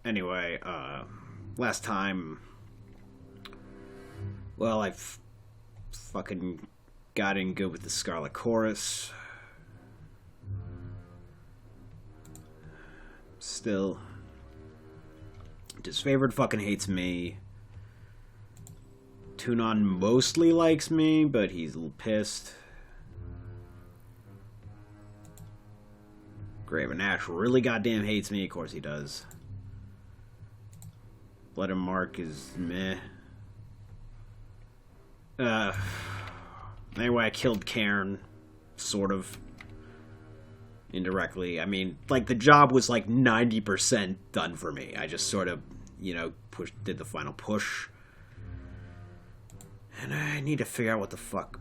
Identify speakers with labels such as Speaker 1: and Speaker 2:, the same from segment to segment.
Speaker 1: Anyway, last time, well, fucking got in good with the Scarlet Chorus. Still, Disfavored fucking hates me. Tunon mostly likes me, but he's a little pissed. Graven Ash really goddamn hates me. Of course he does. Blood and Mark is meh. Anyway, I killed Cairn. Sort of. Indirectly. I mean, like, the job was like 90% done for me. I just sort of, did the final push. And I need to figure out what the fuck.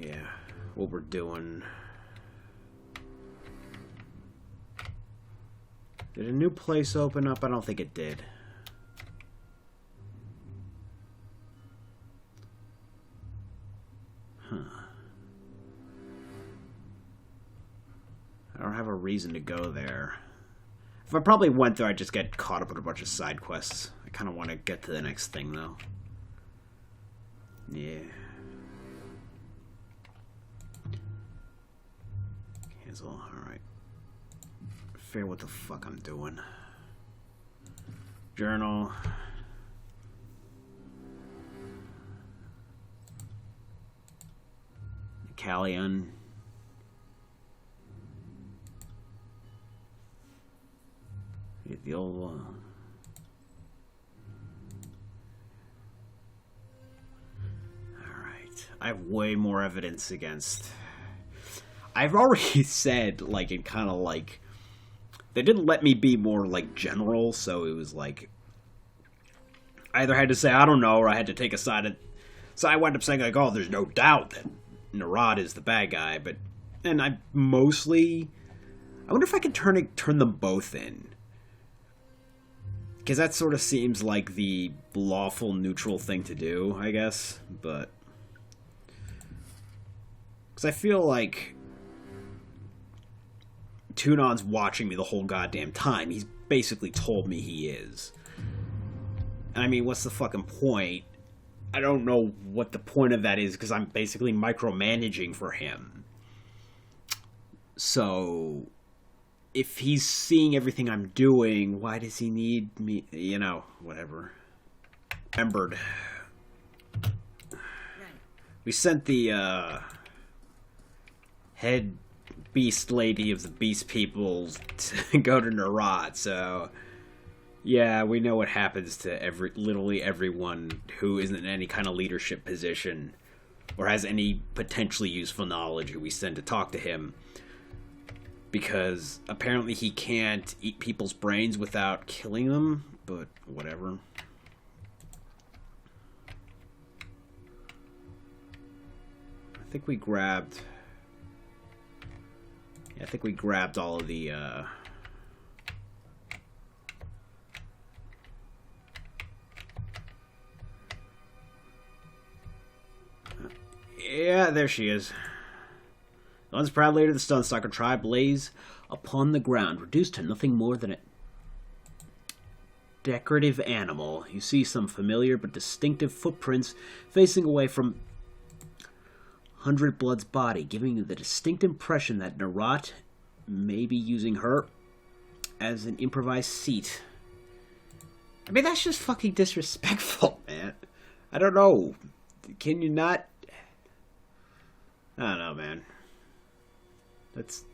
Speaker 1: Yeah, what we're doing. Did a new place open up? I don't think it did. Huh. I don't have a reason to go there. If I probably went there, I'd just get caught up with a bunch of side quests. I kind of want to get to the next thing, though. Yeah. Cancel. Alright. Figure what the fuck I'm doing. Journal. Callion. Get the old one. Alright. I have way more evidence against. I've already said, like, it kind of like. They didn't let me be more, like, general, so it was like. I either had to say, I don't know, or I had to take a side. So I wound up saying, like, oh, there's no doubt that Narad is the bad guy, but. And I mostly. I wonder if I can turn them both in. Because that sort of seems like the lawful, neutral thing to do, I guess. But. Because I feel like. Tunon's watching me the whole goddamn time. He's basically told me he is. And I mean, what's the fucking point? I don't know what the point of that is, because I'm basically micromanaging for him. So. If he's seeing everything I'm doing, why does he need me? You know, whatever. Remembered. We sent the head beast lady of the beast people to go to Narad, so yeah, we know what happens to literally everyone who isn't in any kind of leadership position or has any potentially useful knowledge we send to talk to him. Because apparently he can't eat people's brains without killing them, but whatever. I think we grabbed... Yeah, I think we grabbed all of the, Yeah, there she is. The once proud leader of the Stonestalker tribe lays upon the ground, reduced to nothing more than a decorative animal. You see some familiar but distinctive footprints facing away from Hundred Blood's body, giving you the distinct impression that Narat may be using her as an improvised seat. I mean, that's just fucking disrespectful, man. I don't know. Can you not... I don't know, man. That's...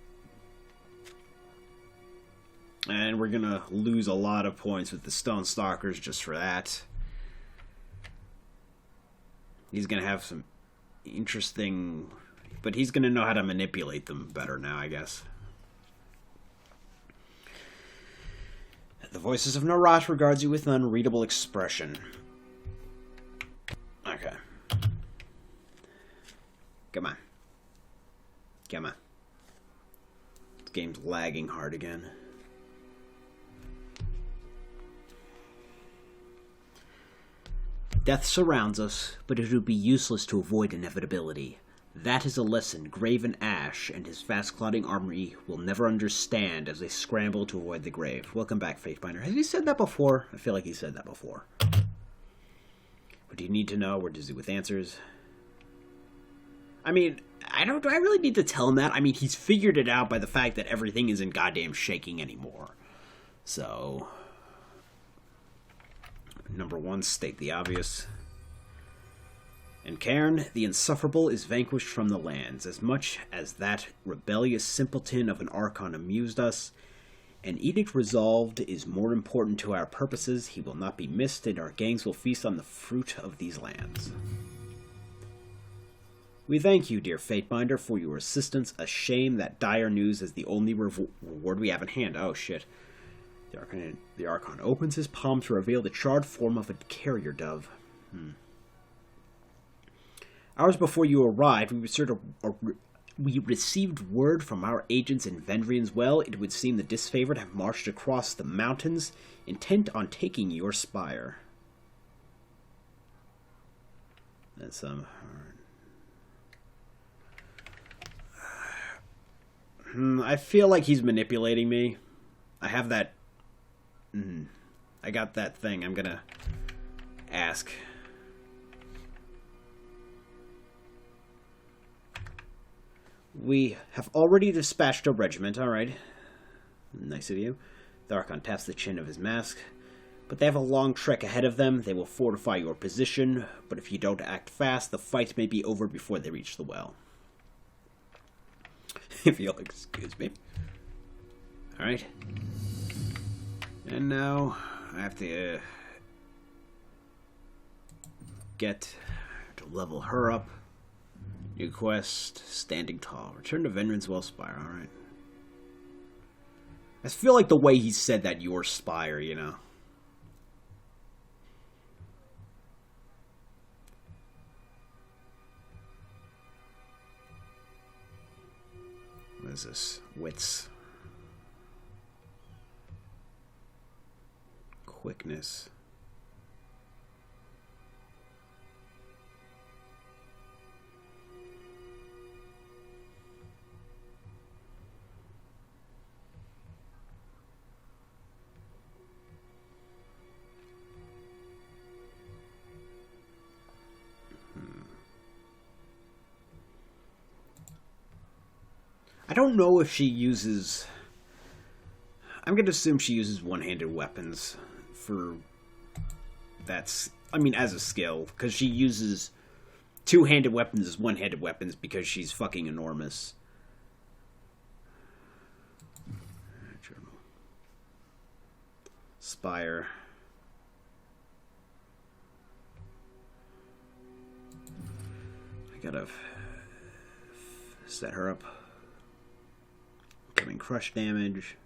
Speaker 1: And we're gonna lose a lot of points with the Stonestalkers just for that. He's gonna have some interesting... But he's gonna know how to manipulate them better now, I guess. The voices of Narat regards you with an unreadable expression. Okay. Come on. Come on. This game's lagging hard again. Death surrounds us, but it would be useless to avoid inevitability. That is a lesson Graven Ash and his fast-clotting army will never understand as they scramble to avoid the grave. Welcome back, Fatebinder. Has he said that before? I feel like he said that before. What do you need to know? We're busy with answers. I mean, do I really need to tell him that? I mean, he's figured it out by the fact that everything isn't goddamn shaking anymore. So, number one, state the obvious. And Cairn, the insufferable is vanquished from the lands. As much as that rebellious simpleton of an Archon amused us, an edict resolved is more important to our purposes. He will not be missed, and our gangs will feast on the fruit of these lands. We thank you, dear Fatebinder, for your assistance. A shame that dire news is the only reward we have in hand. Oh, shit. The Archon opens his palm to reveal the charred form of a carrier dove. Hours before you arrived, we received word from our agents in Vendrian's Well. It would seem the disfavored have marched across the mountains, intent on taking your spire. That's I feel like he's manipulating me. I have that. I got that thing. I'm gonna ask. We have already dispatched a regiment, alright. Nice of you. The Archon taps the chin of his mask. But they have a long trek ahead of them. They will fortify your position, but if you don't act fast, the fight may be over before they reach the well. If you'll excuse me. Alright. And now, I have to get to level her up. New quest, Standing Tall. Return to Vendrian's Well Spire, alright. I feel like the way he said that, your spire, you know. What is this? Wits. Quickness. I don't know if she uses... I'm going to assume she uses one-handed weapons for... That's... I mean, as a skill. Because she uses two-handed weapons as one-handed weapons because she's fucking enormous. Journal. Spire. I gotta set her up. Giving crush damage.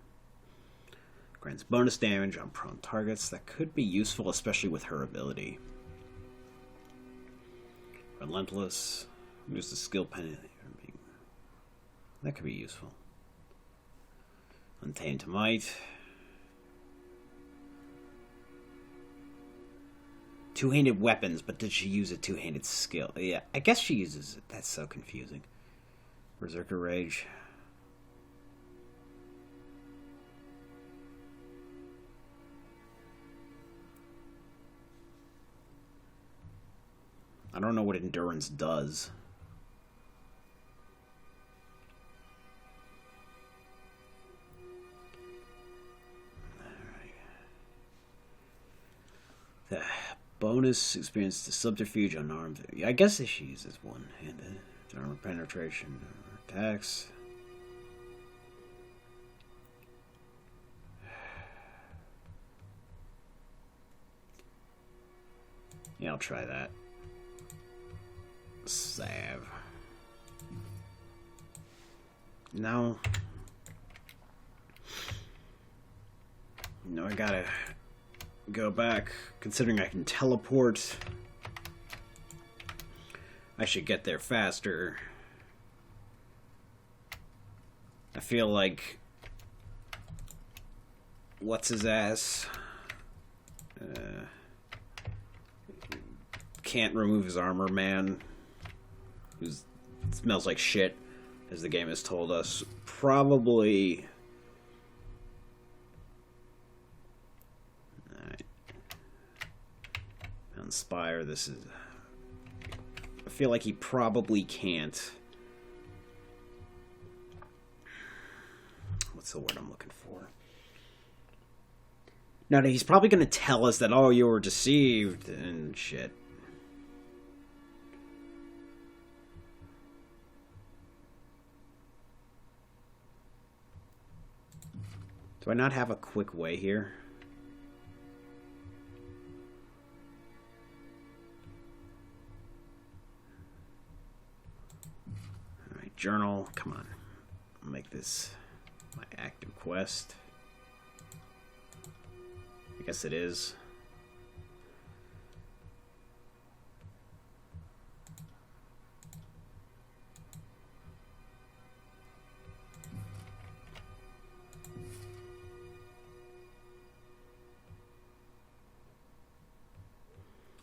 Speaker 1: Grants bonus damage on prone targets. That could be useful, especially with her ability. Relentless. Use the skill pen. That could be useful. Untamed Might. Two-handed weapons, but did she use a two-handed skill? Yeah, I guess she uses it. That's so confusing. Berserker Rage. I don't know what endurance does. The bonus experience to subterfuge unarmed. I guess she uses one-handed. Armor penetration. Attacks. Yeah, I'll try that. Salve. No. No, I gotta go back. Considering I can teleport, I should get there faster. I feel like... What's his ass? Can't remove his armor, man. Who's It smells like shit, as the game has told us. Probably... Alright. Inspire, this is... I feel like he probably can't... What's the word I'm looking for? No, he's probably going to tell us that, oh, you were deceived and shit. Do I not have a quick way here? Alright, journal. Come on. I'll make this my active quest. I guess it is.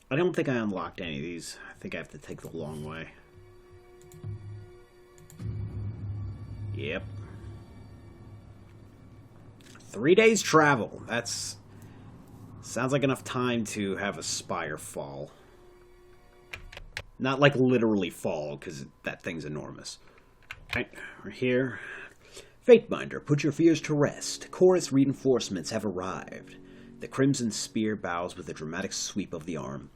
Speaker 1: I don't think I unlocked any of these. I think I have to take the long way. Yep. 3 days travel. That's... Sounds like enough time to have a spire fall. Not like literally fall, because that thing's enormous. Alright, we're here. Fatebinder, put your fears to rest. Chorus reinforcements have arrived. The Crimson Spear bows with a dramatic sweep of the arm.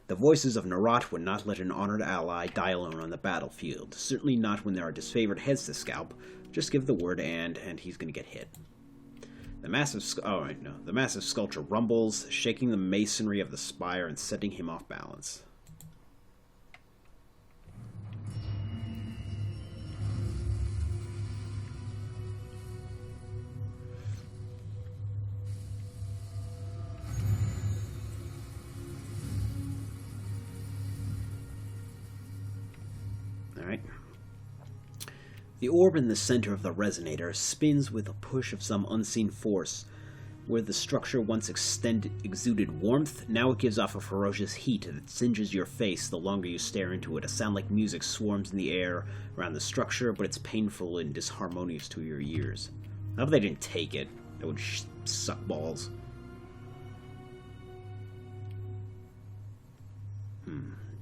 Speaker 1: The voices of Narat would not let an honored ally die alone on the battlefield. Certainly not when there are disfavored heads to scalp. Just give the word and he's gonna get hit. The massive sculpture rumbles, shaking the masonry of the spire and setting him off balance. Alright. The orb in the center of the resonator spins with a push of some unseen force. Where the structure once exuded warmth, now it gives off a ferocious heat that singes your face the longer you stare into it. A sound like music swarms in the air around the structure, but it's painful and disharmonious to your ears. I hope they didn't take it. That would suck balls.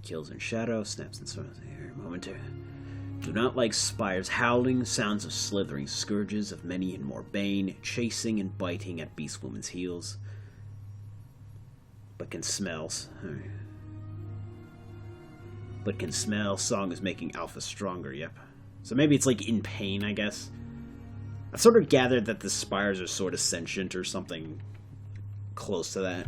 Speaker 1: Kills in shadow, snaps and swims here. Momentary. Do not like spires howling, sounds of slithering scourges of many and more bane, chasing and biting at beastwoman's heels. But can smell. But can smell. Song is making Alpha stronger, yep. So maybe it's like in pain, I guess. I've sort of gathered that the spires are sort of sentient or something close to that.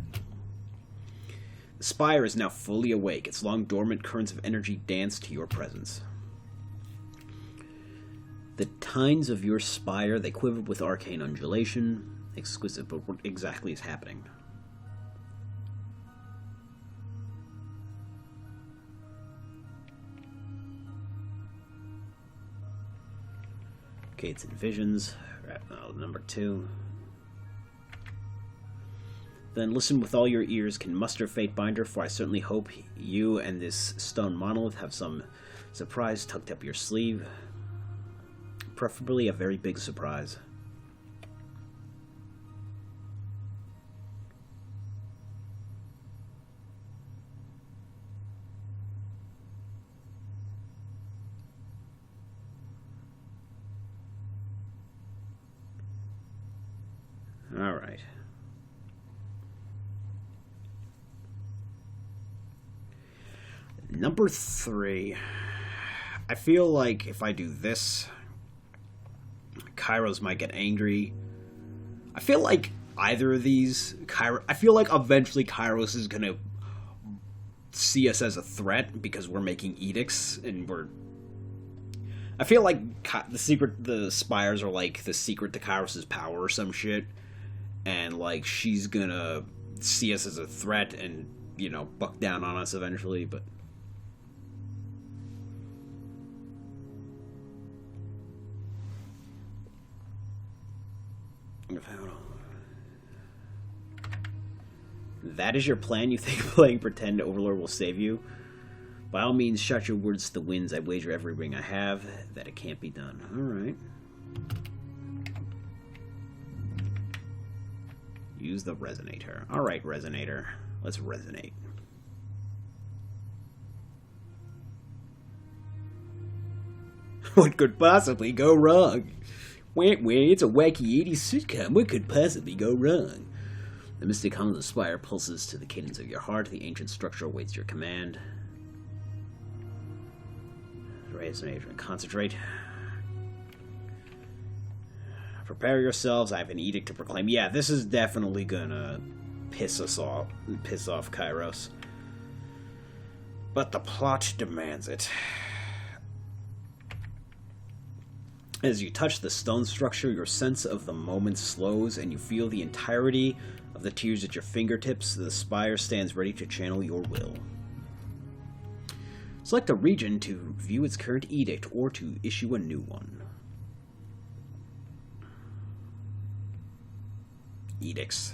Speaker 1: The spire is now fully awake. Its long dormant currents of energy dance to your presence. The tines of your spire, they quiver with arcane undulation. Exquisite, but what exactly is happening? Okay, it's in visions. Number 2. Then listen with all your ears, can muster Fatebinder, for I certainly hope you and this stone monolith have some surprise tucked up your sleeve. Preferably a very big surprise. All right. Number 3. I feel like if I do this, Kairos might get angry. I feel like either of these, I feel like eventually Kairos is gonna see us as a threat because we're making edicts and I feel like the spires are like the secret to Kairos' power or some shit, and like she's gonna see us as a threat and, you know, buck down on us eventually, but. That is your plan? You think playing Pretend Overlord will save you? By all means, shout your words to the winds. I wager every ring I have that it can't be done. Alright. Use the resonator. Alright, resonator. Let's resonate. What could possibly go wrong? Wait, it's a wacky 80s sitcom. What could possibly go wrong? The mystic hum of the spire pulses to the cadence of your heart. The ancient structure awaits your command. Resonator and concentrate. Prepare yourselves. I have an edict to proclaim. Yeah, this is definitely gonna piss off Kairos. But the plot demands it. As you touch the stone structure, your sense of the moment slows, and you feel the entirety of the tears at your fingertips. The spire stands ready to channel your will. Select a region to view its current edict, or to issue a new one. Edicts.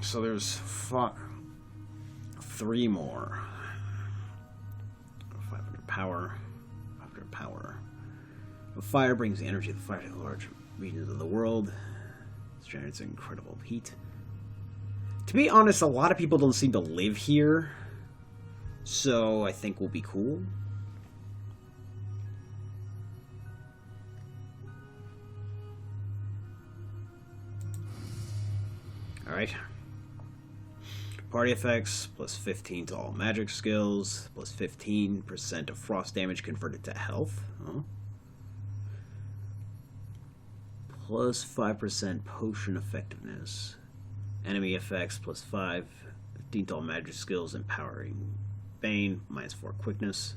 Speaker 1: So there's 3 more. 500 power. 500 power. The fire brings the energy of the fire to large regions of the world. It generates incredible heat. To be honest, a lot of people don't seem to live here, so I think we'll be cool. Alright. Party effects, plus 15 to all magic skills, plus 15% of frost damage converted to health. Oh. Plus 5% potion effectiveness. Enemy effects, plus 5. 15 to all magic skills, empowering Bane, minus 4 quickness.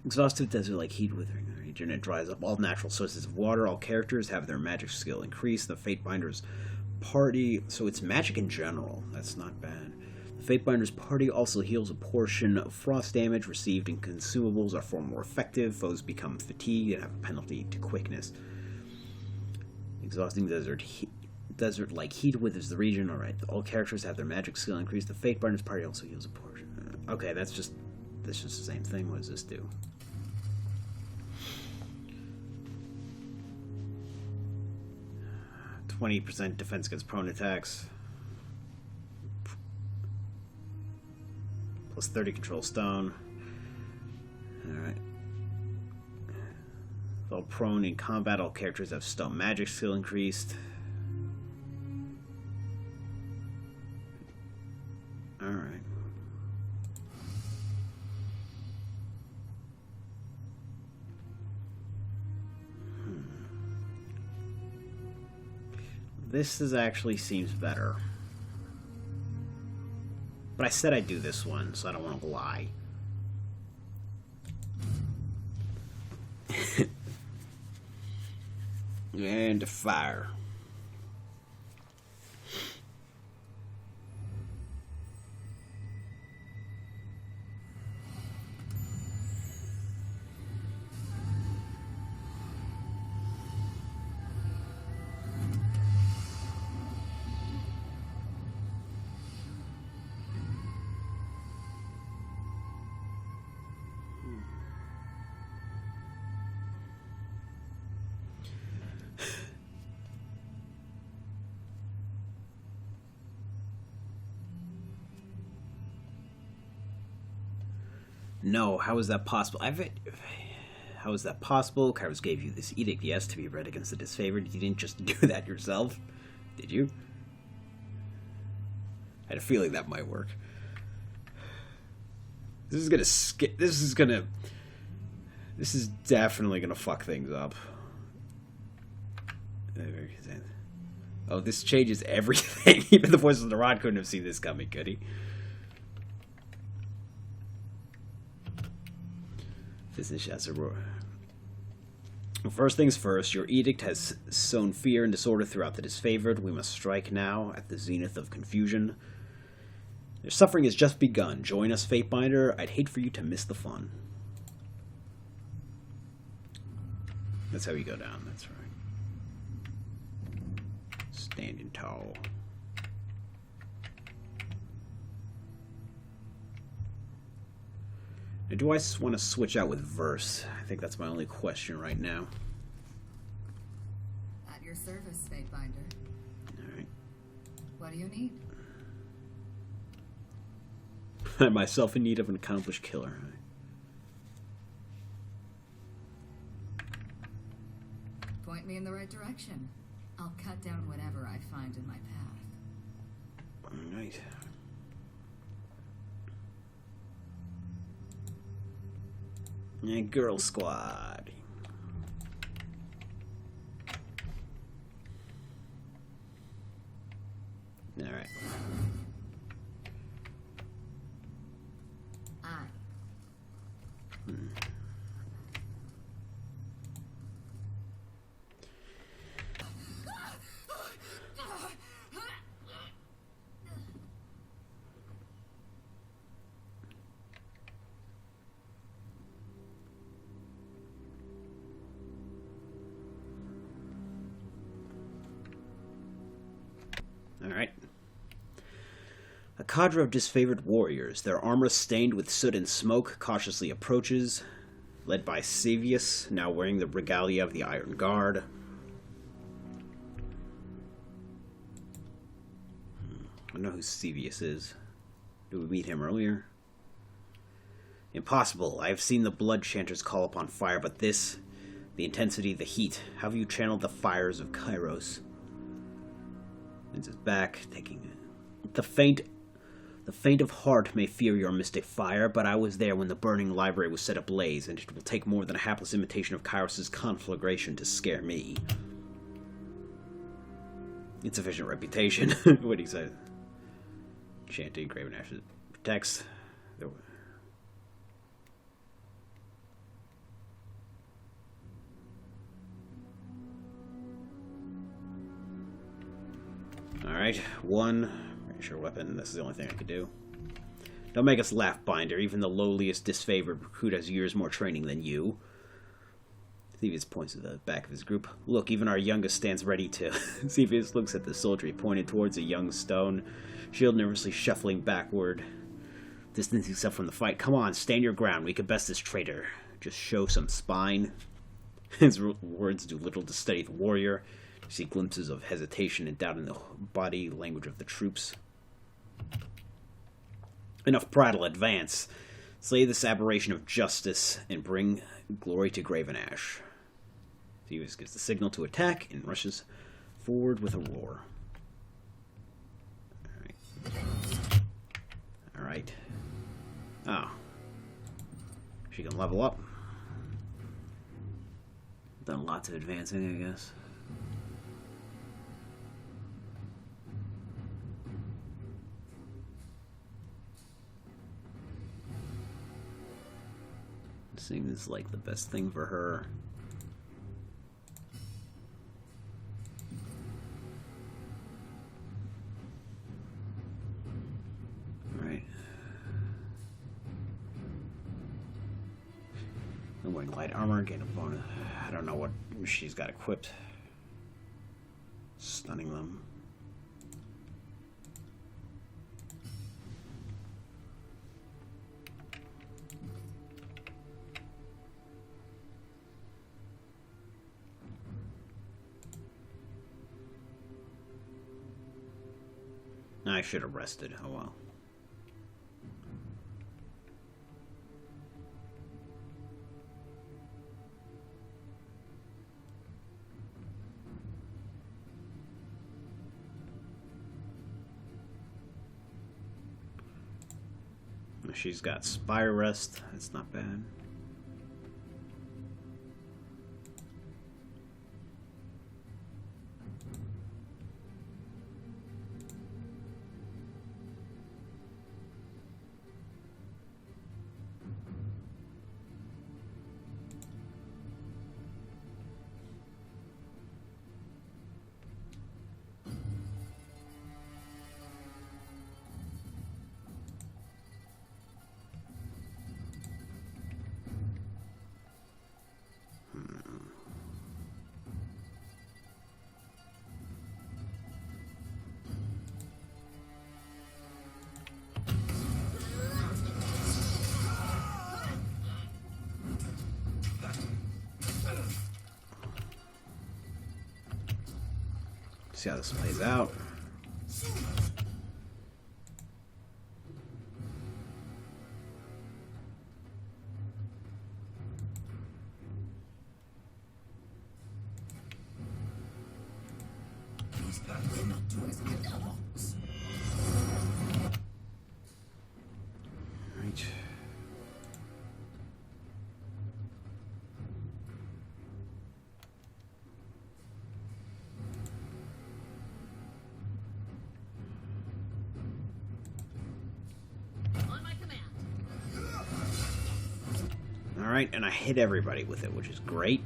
Speaker 1: Exhaustive desert like heat withering region. It dries up all natural sources of water. All characters have their magic skill increased. The Fatebinder's party, so it's magic in general. That's not bad. The Fatebinder's party also heals a portion of frost damage received, and consumables are far more effective. Foes become fatigued and have a penalty to quickness. Exhausting desert like heat withers the region. Alright, all characters have their magic skill increased. The Fatebinder's party also heals a portion. Okay, that's just the same thing. What does this do? %, defense against prone attacks. Plus 30 control stone. Alright. While prone in combat, all characters have stone magic skill increased. Alright. This actually seems better. But I said I'd do this one, so I don't want to lie. And fire. No, how is that possible? How is that possible? Kairos gave you this edict, yes, to be read against the disfavored. You didn't just do that yourself, did you? I had a feeling that might work. This is definitely gonna fuck things up. Oh, this changes everything. Even the voice of the rod couldn't have seen this coming, could he? First things first, your edict has sown fear and disorder throughout the disfavored. We must strike now at the zenith of confusion. Your suffering has just begun. Join us, Fatebinder. I'd hate for you to miss the fun. That's how you go down, that's right. Standing tall. Or do I want to switch out with verse? I think that's my only question right now.
Speaker 2: At your service, Fatebinder.
Speaker 1: Alright.
Speaker 2: What do you need?
Speaker 1: I'm myself in need of an accomplished killer.
Speaker 2: Point me in the right direction. I'll cut down whatever I find in my path.
Speaker 1: Alright. And Girl Squad. Alright. Alright. A cadre of disfavored warriors, their armor stained with soot and smoke, cautiously approaches, led by Savius, now wearing the regalia of the Iron Guard. I don't know who Savius is. Did we meet him earlier? Impossible. I have seen the blood chanters call upon fire, but this, the intensity, the heat, how have you channeled the fires of Kairos? Leans his back, taking the faint of heart may fear your mystic fire, but I was there when the burning library was set ablaze, and it will take more than a hapless imitation of Kairos' conflagration to scare me. Insufficient reputation. What do you say? Chanting, Graven Ashes protects. Alright, one. Sure weapon. This is the only thing I could do. Don't make us laugh, Binder. Even the lowliest disfavored recruit has years more training than you. Thievius points to the back of his group. Look, even our youngest stands ready to... Thievius looks at the soldier. He pointed towards a young stone, shield nervously shuffling backward, distancing himself from the fight. Come on, stand your ground. We could best this traitor. Just show some spine. His words do little to steady the warrior. You see glimpses of hesitation and doubt in the body language of the troops. Enough prattle, advance. Slay this aberration of justice and bring glory to Graven Ash. Thievius gives the signal to attack and rushes forward with a roar. Alright. Oh. She can level up. Done lots of advancing, I guess. Seems like the best thing for her. Alright. I'm wearing light armor, gain a bonus. I don't know what she's got equipped. Stunning them. I should have rested. Oh well. She's got Spire Rest. That's not bad. See how this plays out. Right.
Speaker 3: On my command.
Speaker 1: Alright, and I hit everybody with it, which is great.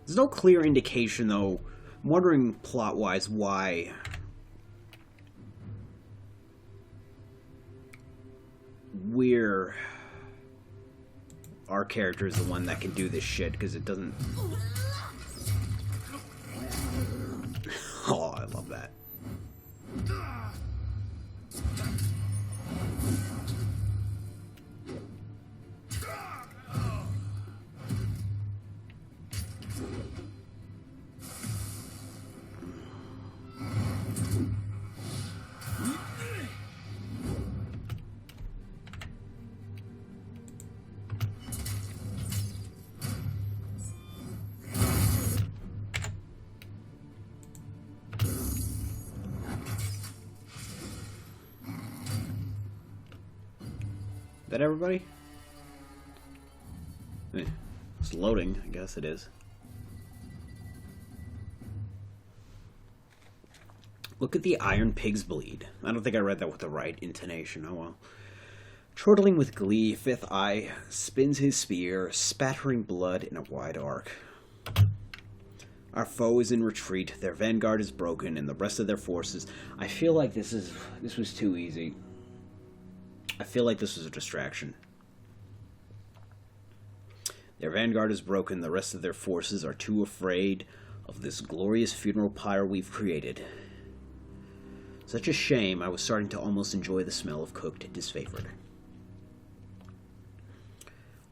Speaker 1: There's no clear indication, though. I'm wondering, plot-wise, why our character is the one that can do this shit, because it doesn't... Oh, I love that. That everybody? It's loading, I guess it is. Look at the iron pigs bleed. I don't think I read that with the right intonation. Oh well. Chortling with glee, Fifth Eye spins his spear, spattering blood in a wide arc. Our foe is in retreat, their vanguard is broken, and the rest of their forces... I feel like this was too easy. I feel like this was a distraction. Their vanguard is broken, the rest of their forces are too afraid of this glorious funeral pyre we've created. Such a shame, I was starting to almost enjoy the smell of cooked disfavored.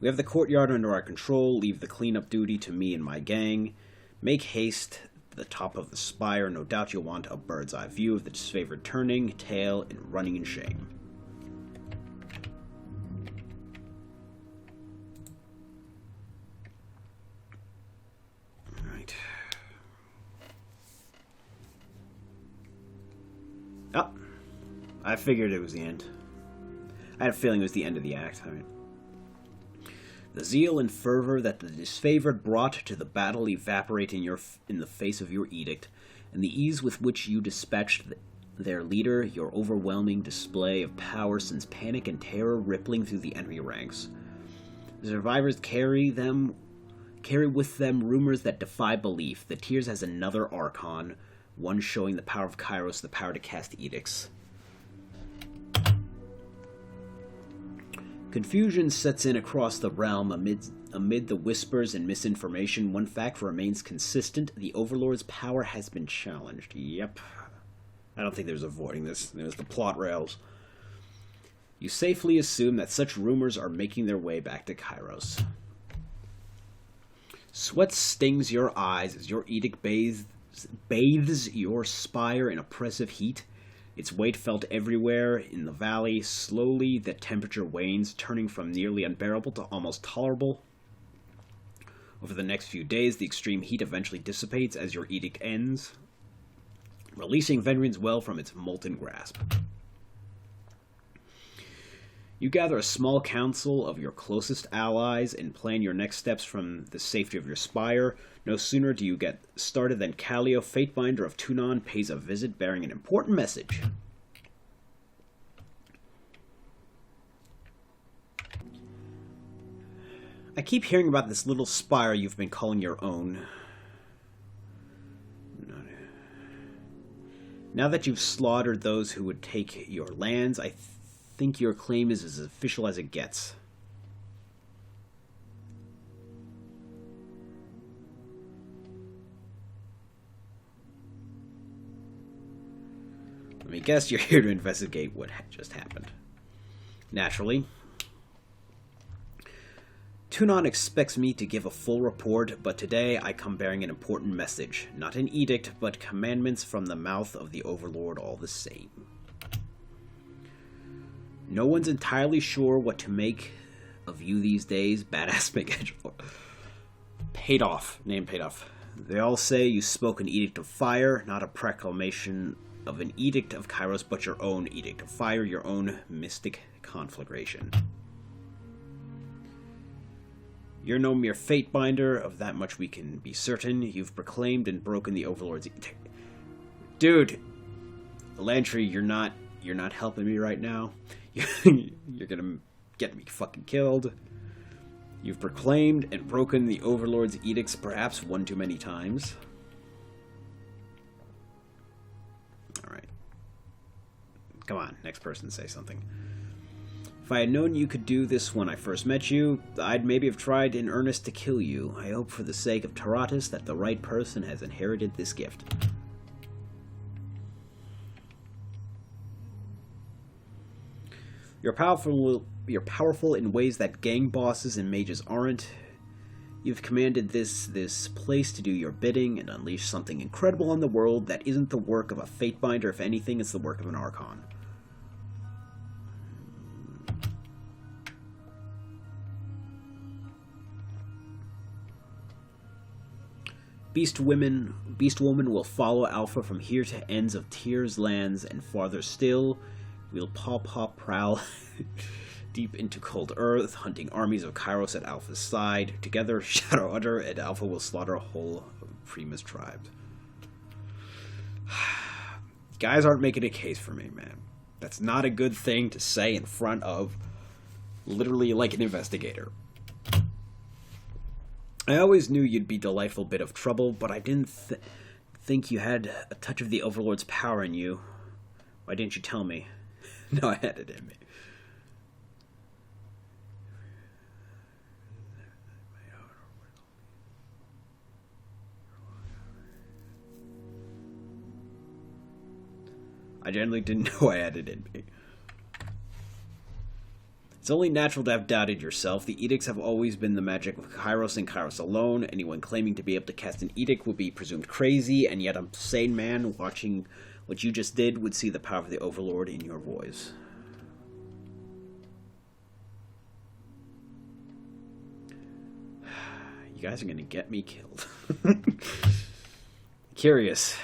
Speaker 1: We have the courtyard under our control, leave the cleanup duty to me and my gang. Make haste to the top of the spire, no doubt you'll want a bird's eye view of the disfavored turning, tail, and running in shame. Oh, I figured it was the end. I had a feeling it was the end of the act. I mean, the zeal and fervor that the disfavored brought to the battle evaporate in the face of your edict, and the ease with which you dispatched their leader, your overwhelming display of power sends panic and terror rippling through the enemy ranks. The survivors carry with them rumors that defy belief. The Tears has another Archon, one showing the power of Kairos, the power to cast edicts. Confusion sets in across the realm amid the whispers and misinformation. One fact remains consistent: the Overlord's power has been challenged. Yep. I don't think there's avoiding this. There's the plot rails. You safely assume that such rumors are making their way back to Kairos. Sweat stings your eyes as your edict bathes your spire in oppressive heat. Its weight felt everywhere in the valley. Slowly, the temperature wanes, turning from nearly unbearable to almost tolerable. Over the next few days, the extreme heat eventually dissipates as your edict ends, releasing Venrian's Well from its molten grasp. You gather a small council of your closest allies and plan your next steps from the safety of your spire. No sooner do you get started than Callio, Fatebinder of Tunon, pays a visit bearing an important message. I keep hearing about this little spire you've been calling your own. Now that you've slaughtered those who would take your lands, I think your claim is as official as it gets. Let me guess, you're here to investigate what just happened. Naturally. Tunon expects me to give a full report, but today I come bearing an important message. Not an edict, but commandments from the mouth of the Overlord all the same. No one's entirely sure what to make of you these days, badass McEdge. Paid off. Name paid off. They all say you spoke an edict of fire, not a proclamation of an edict of Kairos, but your own edict of fire, your own mystic conflagration. You're no mere fate-binder, of that much we can be certain. You've proclaimed and broken the Overlord's edict. Dude, Lantry, you're not helping me right now. You're gonna get me fucking killed. You've proclaimed and broken the Overlord's edicts perhaps one too many times. Alright. Come on, next person say something. If I had known you could do this when I first met you, I'd maybe have tried in earnest to kill you. I hope for the sake of Taratus that the right person has inherited this gift. You're powerful in ways that gang bosses and mages aren't. You've commanded this place to do your bidding and unleash something incredible on the world that isn't the work of a fate-binder. If anything, it's the work of an Archon. Beast Woman will follow Alpha from here to ends of Tears lands and farther still. We'll prowl deep into cold earth, hunting armies of Kairos at Alpha's side. Together, Shadowhunter and Alpha will slaughter a whole Primus tribe. Guys aren't making a case for me, man. That's not a good thing to say in front of literally like an investigator. I always knew you'd be a delightful bit of trouble, but I didn't think you had a touch of the Overlord's power in you. Why didn't you tell me? No, I had it in me. I generally didn't know I had it in me. It's only natural to have doubted yourself. The edicts have always been the magic of Kairos and Kairos alone. Anyone claiming to be able to cast an edict would be presumed crazy, and yet a sane man watching what you just did would see the power of the Overlord in your voice. You guys are going to get me killed. Curious.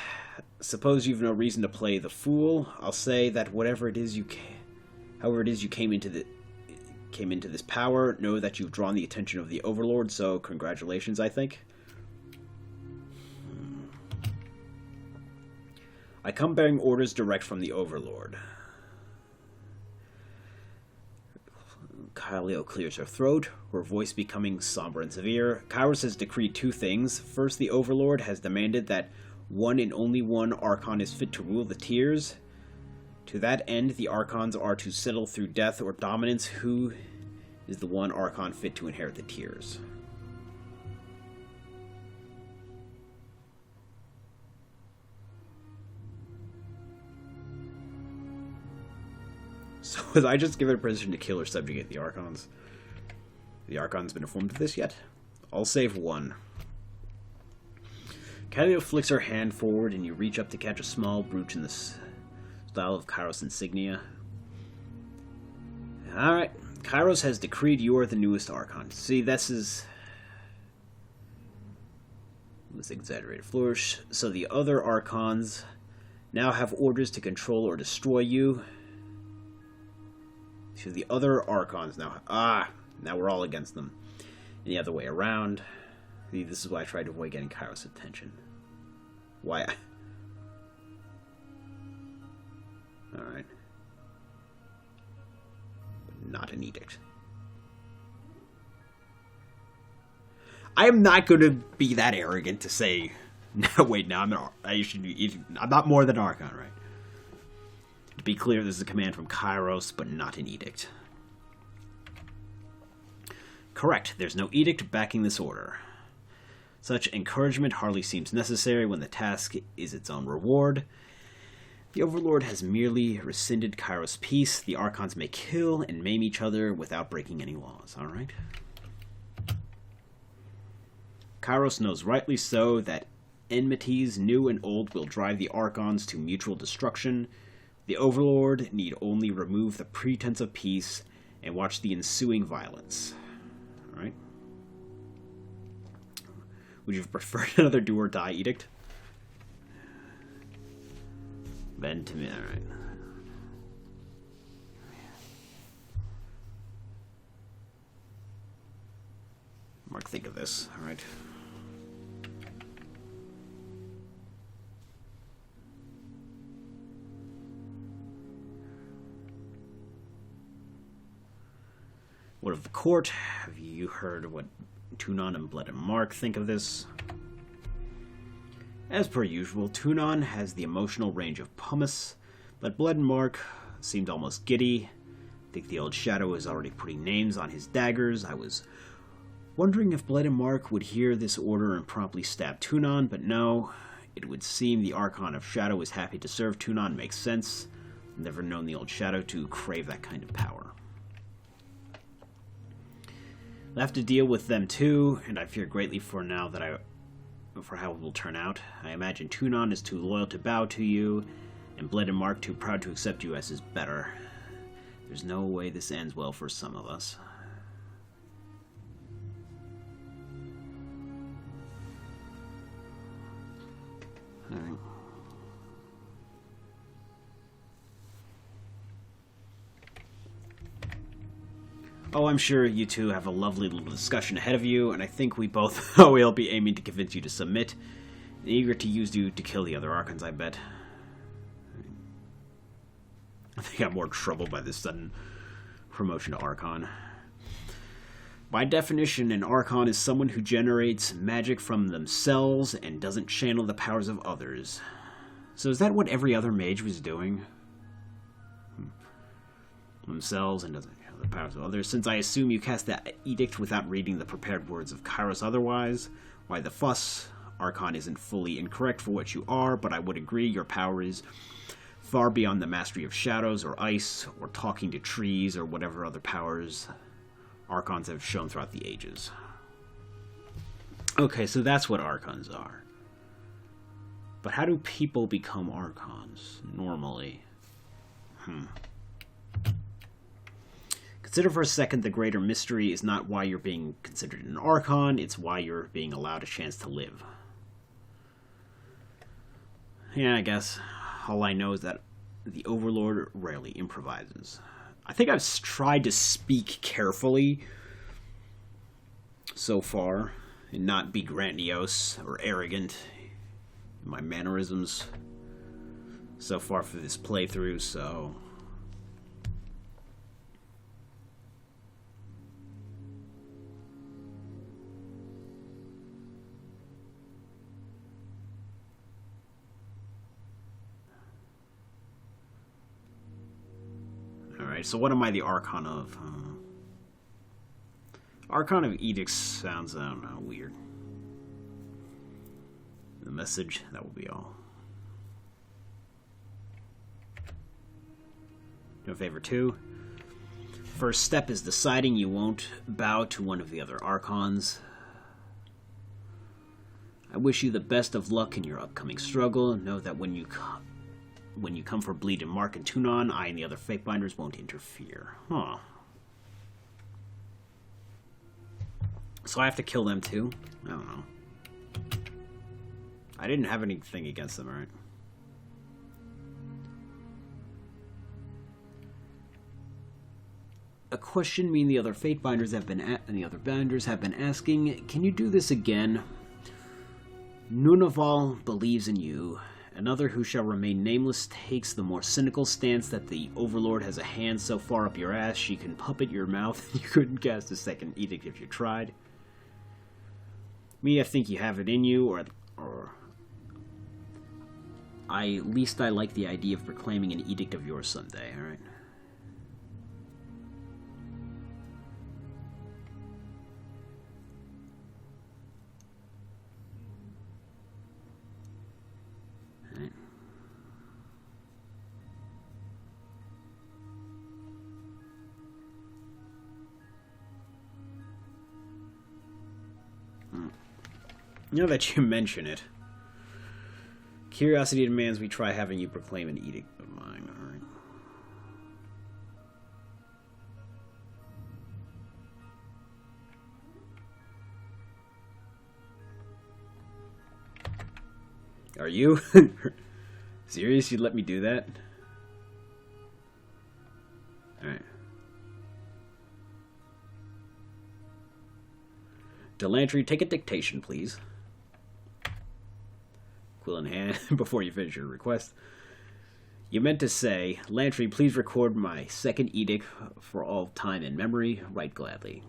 Speaker 1: Suppose you've no reason to play the fool. I'll say that however it is you came into this power, know that you've drawn the attention of the Overlord, so congratulations, I think. I come bearing orders direct from the Overlord. Kyleo clears her throat, her voice becoming somber and severe. Kairos has decreed two things. First, the Overlord has demanded that one and only one Archon is fit to rule the Tiers. To that end, the Archons are to settle through death or dominance who is the one Archon fit to inherit the Tiers. So was I just given permission to kill or subjugate the Archons? The Archon's been informed of this yet? All save one. Kyleo flicks her hand forward and you reach up to catch a small brooch in the style of Kairos insignia. Alright, Kairos has decreed you are the newest Archon. See, this exaggerated flourish. So the other Archons now have orders to control or destroy you. So the other Archons now... now we're all against them. And the other way around. See, this is why I tried to avoid getting Kairos' attention. Why? Alright. Not an edict. I am not going to be that arrogant to say, no, wait, no, I'm not more than Archon, right? To be clear, this is a command from Kairos, but not an edict. Correct, there's no edict backing this order. Such encouragement hardly seems necessary when the task is its own reward. The Overlord has merely rescinded Kairos' peace. The Archons may kill and maim each other without breaking any laws, alright? Kairos knows rightly so that enmities new and old will drive the Archons to mutual destruction. The Overlord need only remove the pretense of peace and watch the ensuing violence. Alright? Would you have preferred another do-or-die edict? Ben to me, alright. Mark, think of this, alright? What of the court? Have you heard what Tunon and Blood and Mark think of this? As per usual, Tunon has the emotional range of pumice, but Blood and Mark seemed almost giddy. I think the old Shadow is already putting names on his daggers. I was wondering if Blood and Mark would hear this order and promptly stab Tunon, but no. It would seem the Archon of Shadow is happy to serve Tunon. Makes sense. I've never known the old Shadow to crave that kind of power. I'll have to deal with them too, and I fear greatly for how it will turn out. I imagine Tunon is too loyal to bow to you, and Blood and Mark too proud to accept you as his better. There's no way this ends well for some of us. Alright. Oh, I'm sure you two have a lovely little discussion ahead of you, and I think we both will be aiming to convince you to submit, and eager to use you to kill the other Archons, I bet. I think I'm more trouble by this sudden promotion to Archon. By definition, an Archon is someone who generates magic from themselves and doesn't channel the powers of others. So is that what every other mage was doing? Themselves and doesn't channel the powers of others. Since I assume you cast that edict without reading the prepared words of Kairos otherwise, why the fuss? Archon isn't fully incorrect for what you are, but I would agree your power is far beyond the mastery of shadows or ice or talking to trees or whatever other powers Archons have shown throughout the ages. Okay, so that's what Archons are. But how do people become Archons, normally? Consider for a second the greater mystery is not why you're being considered an Archon, it's why you're being allowed a chance to live. Yeah, I guess. All I know is that the Overlord rarely improvises. I think I've tried to speak carefully so far and not be grandiose or arrogant in my mannerisms so far for this playthrough, so... Alright, so what am I the Archon of? Archon of Edicts sounds, I don't know, weird. The message, that will be all. Do a favor too. First step is deciding you won't bow to one of the other Archons. I wish you the best of luck in your upcoming struggle. Know that when you come for Bleed and Mark and Tunon, I and the other Fatebinders won't interfere. Huh. So I have to kill them too? I don't know. I didn't have anything against them, right? A question me and the other Fatebinders have been asking, can you do this again? Nunaval believes in you. Another who shall remain nameless takes the more cynical stance that the Overlord has a hand so far up your ass she can puppet your mouth you couldn't cast a second edict if you tried. Me, I think you have it in you, or at least I like the idea of proclaiming an edict of yours someday, alright? Now that you mention it. Curiosity demands we try having you proclaim an edict of mine, alright? Are you? Serious? You'd let me do that? Alright. Delantry, take a dictation, please. Quill in hand before you finish your request. You meant to say, Lantry, please record my second edict for all time and memory. Right gladly.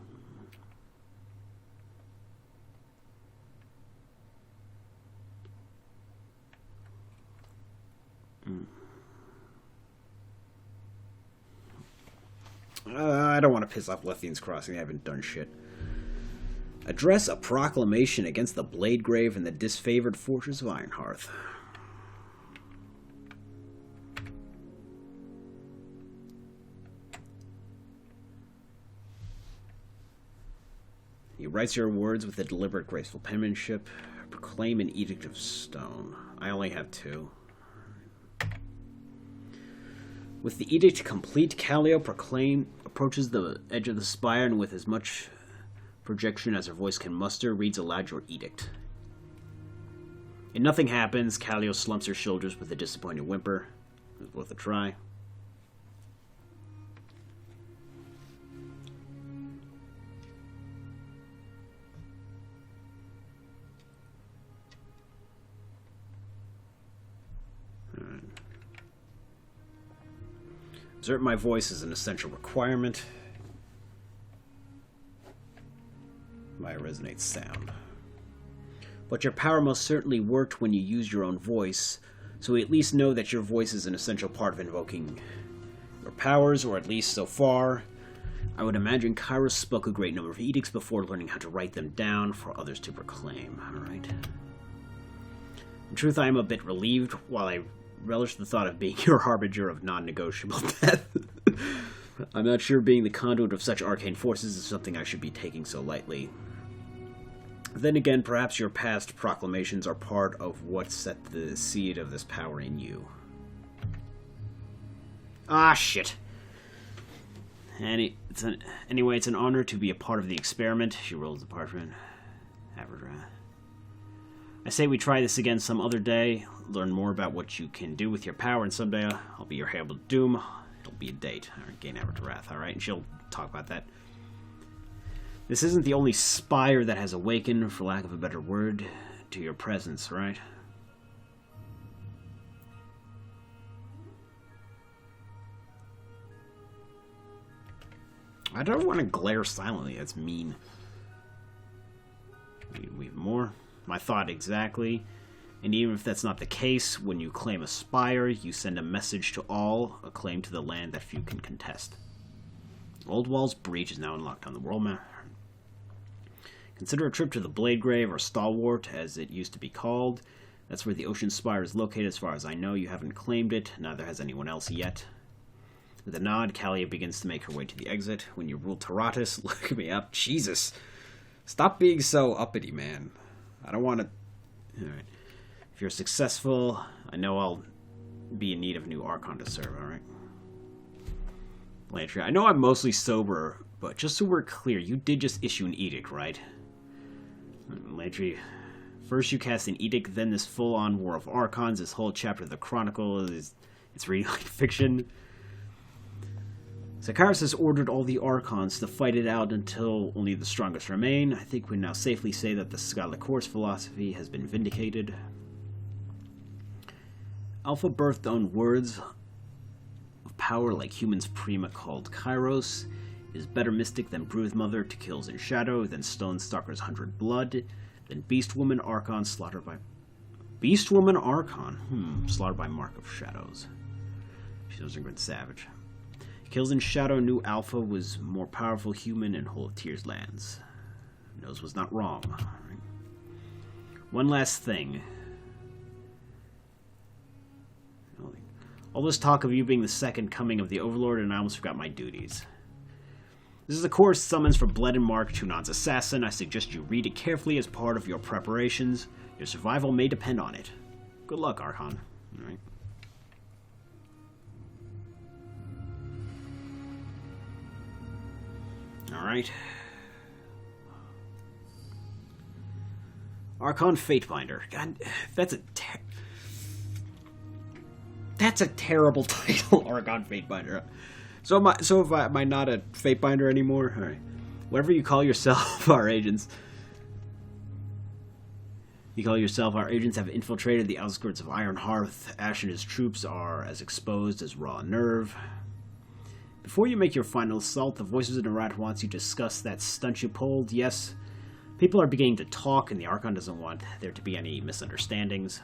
Speaker 1: I don't want to piss off Lethian's Crossing. They haven't done shit. Address a proclamation against the Bladegrave and the disfavored fortress of Ironhearth. He writes your words with a deliberate, graceful penmanship. Proclaim an edict of stone. I only have 2. With the edict complete, Callio approaches the edge of the spire and with as much projection as her voice can muster, reads aloud your edict. And nothing happens. Callio slumps her shoulders with a disappointed whimper. It was worth a try. Exert my voice is an essential requirement. My resonates sound. But your power most certainly worked when you used your own voice, so we at least know that your voice is an essential part of invoking your powers, or at least so far. I would imagine Kairos spoke a great number of edicts before learning how to write them down for others to proclaim. Alright. In truth, I am a bit relieved, while I relish the thought of being your harbinger of non-negotiable death. I'm not sure being the conduit of such arcane forces is something I should be taking so lightly. Then again, perhaps your past proclamations are part of what set the seed of this power in you. Ah, shit. Anyway, it's an honor to be a part of the experiment. She rolls the parchment. I say we try this again some other day, learn more about what you can do with your power, and someday I'll be your herald doom. It'll be a date. Gain Average Wrath, alright? And she'll talk about that. This isn't the only spire that has awakened, for lack of a better word, to your presence, right? I don't want to glare silently. That's mean. We have more. My thought exactly. And even if that's not the case, when you claim a spire, you send a message to all, a claim to the land that few can contest. Old Wall's Breach is now unlocked on the world map. Consider a trip to the Bladegrave, or Stalwart, as it used to be called. That's where the Ocean Spire is located, as far as I know. You haven't claimed it, neither has anyone else yet. With a nod, Callia begins to make her way to the exit. When you rule Taratus, look me up. Jesus! Stop being so uppity, man. I don't want to... Alright. If you're successful, I know I'll be in need of a new Archon to serve, alright? Lantry, I know I'm mostly sober, but just so we're clear, you did just issue an edict, right? Lantry, first you cast an edict, then this full-on War of Archons, this whole chapter of the Chronicle it's reading like fiction. Zacharias has ordered all the Archons to fight it out until only the strongest remain. I think we can now safely say that the Skylacourse philosophy has been vindicated. Alpha birthed own words of power like humans Prima called Kairos, is better mystic than Broodmother to kills in shadow, than Stonestalker's 100 blood, than Beastwoman Archon slaughtered by... Beastwoman Archon? Slaughtered by Mark of Shadows. She doesn't go savage. Kills in Shadow knew Alpha was more powerful human in Whole of Tears lands. Knows was not wrong. One last thing. All this talk of you being the second coming of the Overlord, and I almost forgot my duties. This is a course summons for Blood Mark, Tunan's assassin. I suggest you read it carefully as part of your preparations. Your survival may depend on it. Good luck, Archon. Alright. Alright. Archon Fatebinder. God, that's a terrible title, Archon Fatebinder. So am I not a Fatebinder anymore? Alright. Whatever you call yourself, our agents. You call yourself, our agents have infiltrated the outskirts of Iron Hearth. Ash and his troops are as exposed as raw nerve. Before you make your final assault, the voices in the rat wants you to discuss that stunt you pulled. Yes, people are beginning to talk, and the Archon doesn't want there to be any misunderstandings.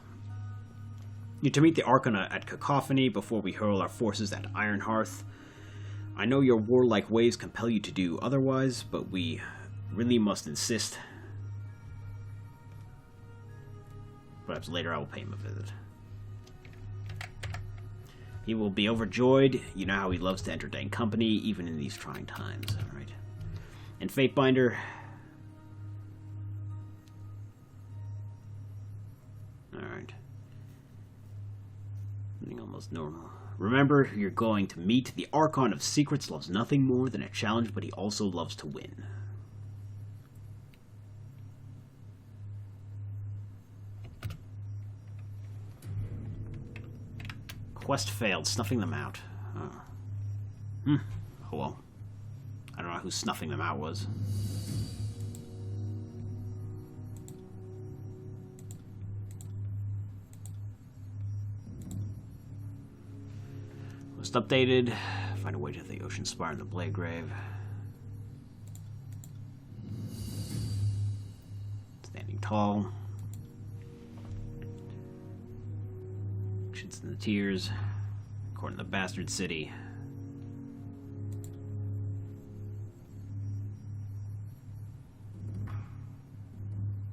Speaker 1: You're to meet the Archon at Cacophony before we hurl our forces at Iron Hearth. I know your warlike ways compel you to do otherwise, but we really must insist. Perhaps later I will pay him a visit. He will be overjoyed. You know how he loves to entertain company, even in these trying times. Alright. And Fatebinder. Alright. Something almost normal. Remember, you're going to meet the Archon of Secrets. Loves nothing more than a challenge, but he also loves to win. Quest failed. Snuffing them out. Oh. Oh well. I don't know who snuffing them out was. Most updated. Find a way to the Ocean Spire and the Blade Grave. Standing tall. In the Tears, according to the Bastard City.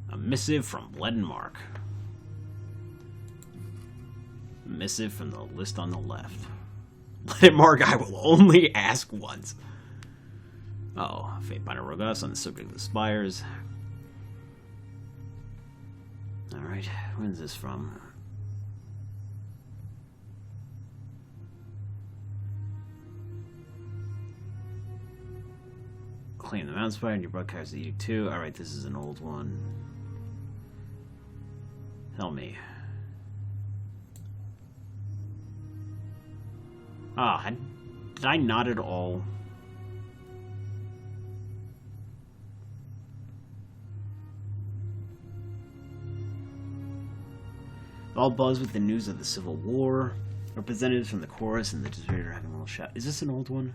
Speaker 1: A missive from Blood Mark. A missive from the list on the left. Blood Mark, I will only ask once. Oh, Fatebinder Rogus on the subject of the spires. Alright, when's this from? Claim the Mountain Spire and your broadcast Edict 2. Alright, this is an old one. Tell me. Ah, did I not at all? All buzz with the news of the Civil War. Representatives from the chorus and the deserter are having a little shout. Is this an old one?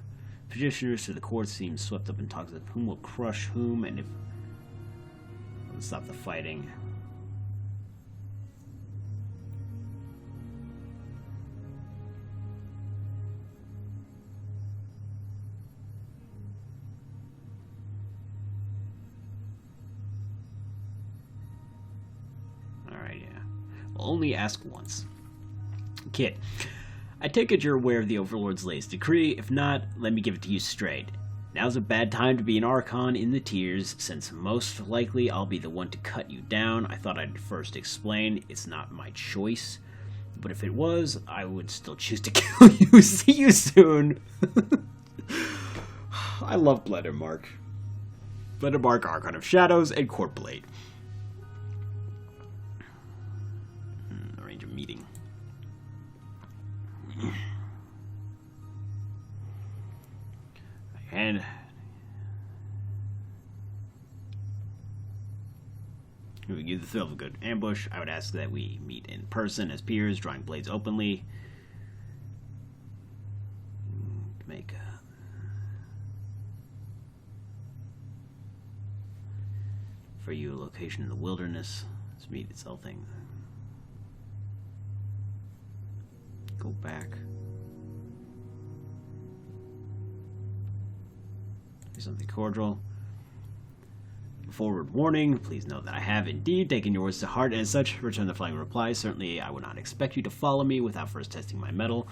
Speaker 1: Petitioners to the court seem swept up in talks of whom will crush whom and if... Let's stop the fighting. Alright, yeah. We'll only ask once. Kid. I take it you're aware of the Overlord's latest decree. If not, let me give it to you straight. Now's a bad time to be an Archon in the Tears, since most likely I'll be the one to cut you down. I thought I'd first explain it's not my choice. But if it was, I would still choose to kill you. See you soon. I love Blood Mark. Blood Mark, Archon of Shadows, and Court Blade. Arrange a meeting. And we give the thrill of a good ambush. I would ask that we meet in person as peers, drawing blades openly. Make for you a location in the wilderness. Let's meet itself thing. Go back. Something cordial. Forward warning. Please note that I have indeed taken your words to heart, and as such, return the following reply. Certainly, I would not expect you to follow me without first testing my mettle.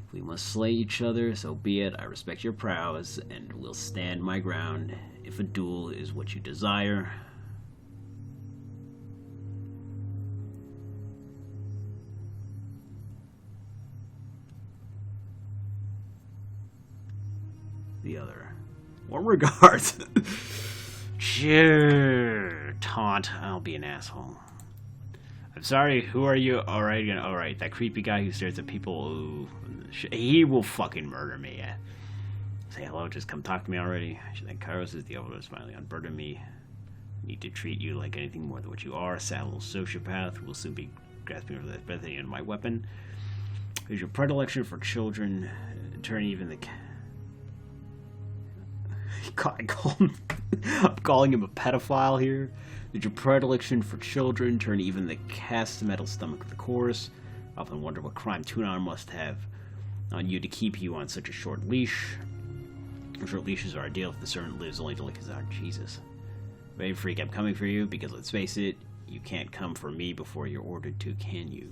Speaker 1: If we must slay each other, so be it. I respect your prowess, and will stand my ground. If a duel is what you desire. The other. Warm regards. Sure. Taunt. I'll be an asshole. I'm sorry, who are you? Alright, that creepy guy who stares at people. Ooh, he will fucking murder me. Say hello, just come talk to me already. I should think Kairos is the overlord finally unburdened me. Need to treat you like anything more than what you are, a sad little sociopath who will soon be grasping for that better than my weapon. Is your predilection for children turn even the... I'm calling him a pedophile here. Did your predilection for children turn even the cast metal stomach of the chorus? I often wonder what crime Tunon must have on you to keep you on such a short leash. Short leashes are ideal if the servant lives only to lick his own. Jesus. Baby freak, I'm coming for you, because let's face it, you can't come for me before you're ordered to, can you?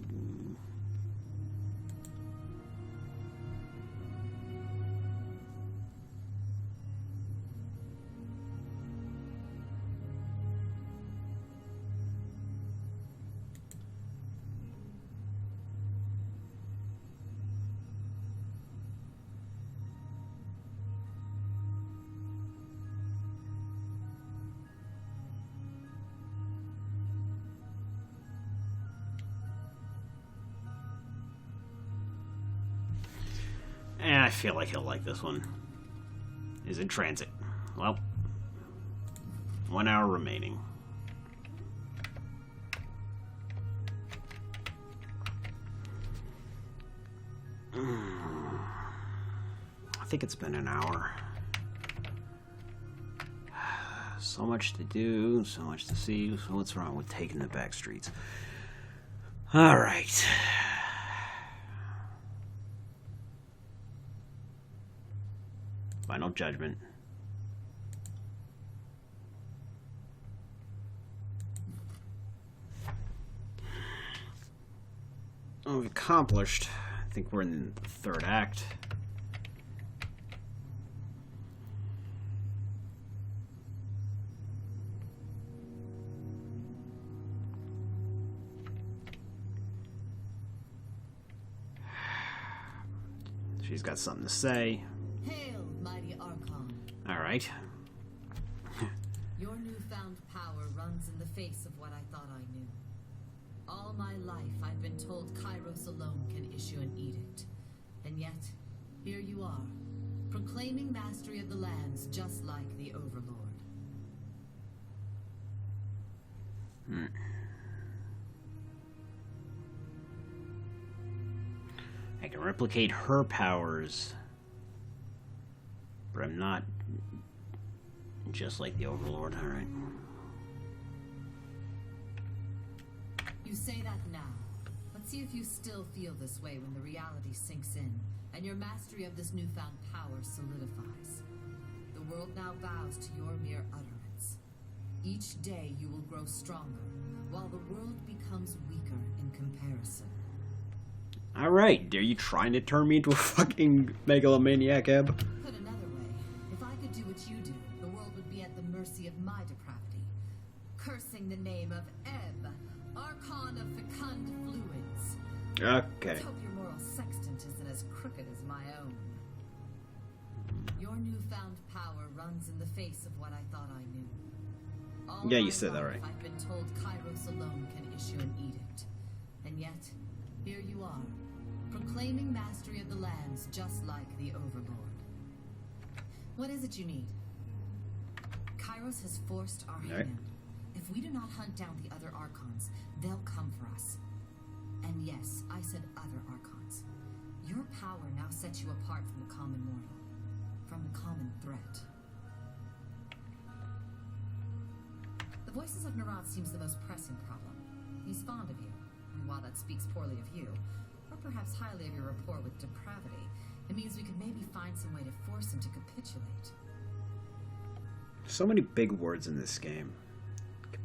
Speaker 1: I feel like he'll like this one. Is in transit. Well, 1 hour remaining. I think it's been an hour. So much to do, so much to see. So what's wrong with taking the back streets? All right. Final judgment. Oh, we've accomplished. I think we're in the third act. She's got something to say.
Speaker 2: Hail, mighty Archon.
Speaker 1: All right.
Speaker 2: Your newfound power runs in the face of what I thought I knew. All my life, I've been told Kairos alone can issue an edict. And yet, here you are, proclaiming mastery of the lands just like the Overlord.
Speaker 1: I can replicate her powers, but I'm not just like the Overlord. All right.
Speaker 2: You say that now. Let's see if you still feel this way when the reality sinks in and your mastery of this newfound power solidifies. The world now bows to your mere utterance. Each day you will grow stronger, while the world becomes weaker in comparison.
Speaker 1: All right. Are you trying to turn me into a fucking megalomaniac, Eb?
Speaker 2: Put another way, if I could do what you do, the world would be at the mercy of my depravity. Cursing the name of Eb, Archon of Fecund Fluids.
Speaker 1: Okay.
Speaker 2: Let's hope your moral sextant isn't as crooked as my own. Your newfound power runs in the face of what I thought I knew. All
Speaker 1: Yeah, you
Speaker 2: my
Speaker 1: said that
Speaker 2: life,
Speaker 1: right.
Speaker 2: I've been told Kairos alone can issue an edict. And yet, here you are, proclaiming mastery of the lands just like the Overlord. What is it you need? Kairos has forced our hand. If we do not hunt down the other Archons, they'll come for us. And yes, I said other Archons. Your power now sets you apart from the common mortal, from the common threat. The Voices of Nerat seems the most pressing problem. He's fond of you, and while that speaks poorly of you, or perhaps highly of your rapport with depravity, it means we could maybe find some way to force him to capitulate.
Speaker 1: So many big words in this game.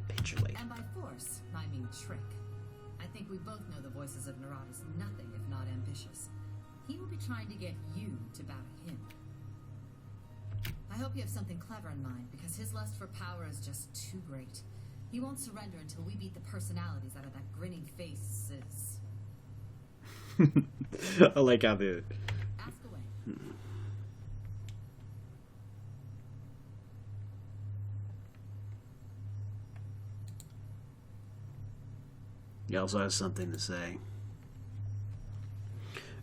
Speaker 1: Capitulate.
Speaker 2: And by force, I mean trick. I think we both know the Voices of Nerat is nothing if not ambitious. he will be trying to get you to bow to him. I hope you have something clever in mind, because his lust for power is just too great. He won't surrender until we beat the personalities out of that grinning faces.
Speaker 1: I like how the...
Speaker 2: Ask away.
Speaker 1: He also has something to say.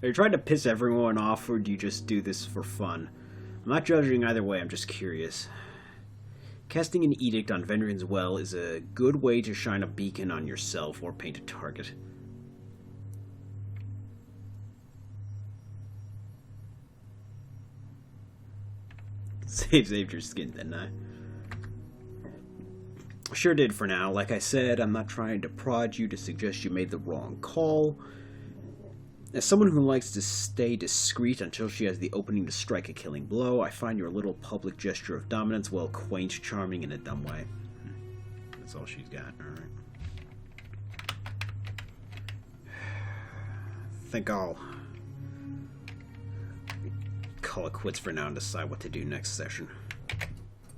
Speaker 1: Are you trying to piss everyone off, or do you just do this for fun? I'm not judging either way, I'm just curious. Casting an edict on Vendrian's well is a good way to shine a beacon on yourself or paint a target. Saved your skin, didn't I? Sure did for now. Like I said, I'm not trying to prod you to suggest you made the wrong call. As someone who likes to stay discreet until she has the opening to strike a killing blow, I find your little public gesture of dominance, well, quaint, charming, in a dumb way. That's all she's got, alright. I think I'll call it quits for now and decide what to do next session.